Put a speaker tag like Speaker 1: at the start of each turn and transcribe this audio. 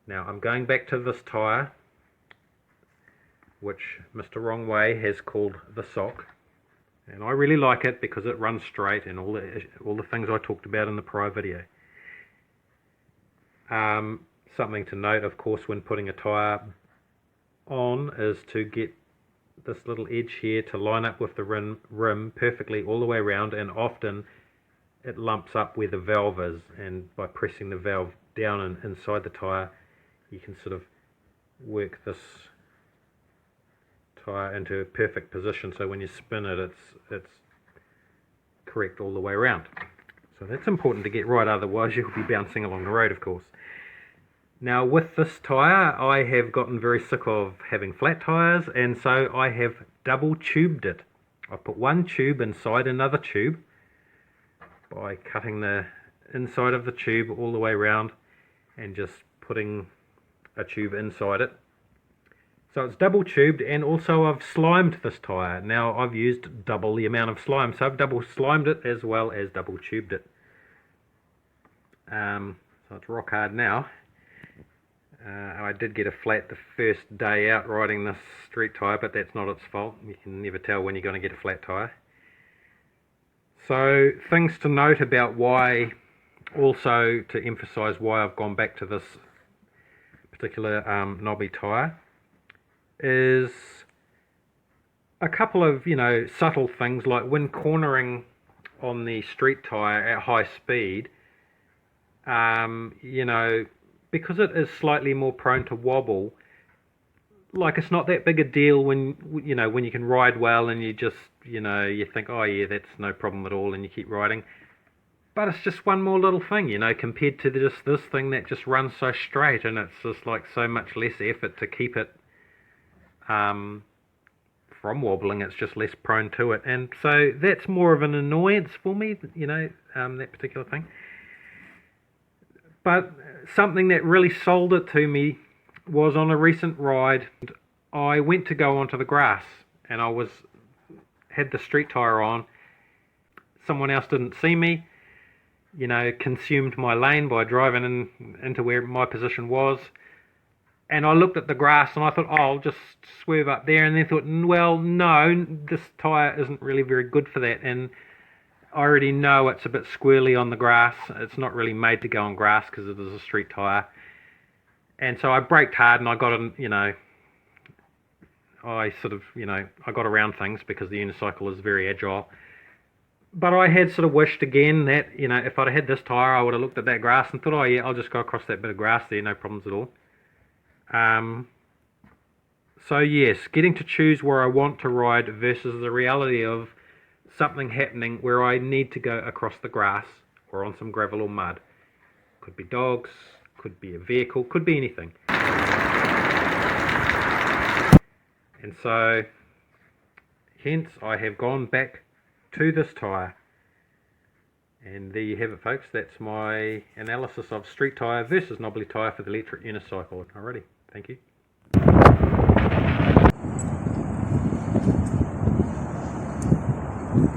Speaker 1: Now I'm going back to this tyre, which Mr. Wrong Way has called the sock, and I really like it because it runs straight and all the things I talked about in the prior video. Something to note, of course, when putting a tyre on is to get this little edge here to line up with the rim perfectly all the way around, and often it lumps up where the valve is, and by pressing the valve down and inside the tyre you can sort of work this tyre into a perfect position, so when you spin it, it's correct all the way around. So that's important to get right, otherwise you'll be bouncing along the road, of course. Now with this tyre, I have gotten very sick of having flat tyres, and so I have double tubed it. I put one tube inside another tube by cutting the inside of the tube all the way around and just putting a tube inside it. So it's double tubed, and also I've slimed this tyre. Now I've used double the amount of slime, so I've double slimed it as well as double tubed it. So it's rock hard now. I did get a flat the first day out riding this street tyre, but that's not its fault. You can never tell when you're going to get a flat tyre. So things to note about why, also to emphasise why I've gone back to this particular nobby tyre, is a couple of subtle things, like when cornering on the street tyre at high speed, because it is slightly more prone to wobble. Like, it's not that big a deal when when you can ride well and you just you think, oh yeah, that's no problem at all, and you keep riding. But it's just one more little thing, compared to just this thing that just runs so straight, and it's just like so much less effort to keep it from wobbling. It's just less prone to it, and so that's more of an annoyance for me, that particular thing. But something that really sold it to me was on a recent ride. I went to go onto the grass, and I had the street tyre on. Someone else didn't see me, consumed my lane by driving into where my position was. And I looked at the grass and I thought, oh, I'll just swerve up there, and then thought, well, no, this tyre isn't really very good for that, and I already know it's a bit squirrely on the grass. It's not really made to go on grass because it is a street tyre. And so I braked hard, and I got I got around things because the unicycle is very agile. But I had sort of wished again that, if I'd had this tyre, I would have looked at that grass and thought, oh yeah, I'll just go across that bit of grass there, no problems at all. So yes, getting to choose where I want to ride versus the reality of something happening where I need to go across the grass or on some gravel or mud. Could be dogs, could be a vehicle, could be anything. And so hence I have gone back to this tyre. And there you have it, folks. That's my analysis of street tyre versus knobbly tyre for the electric unicycle. Alrighty, thank you.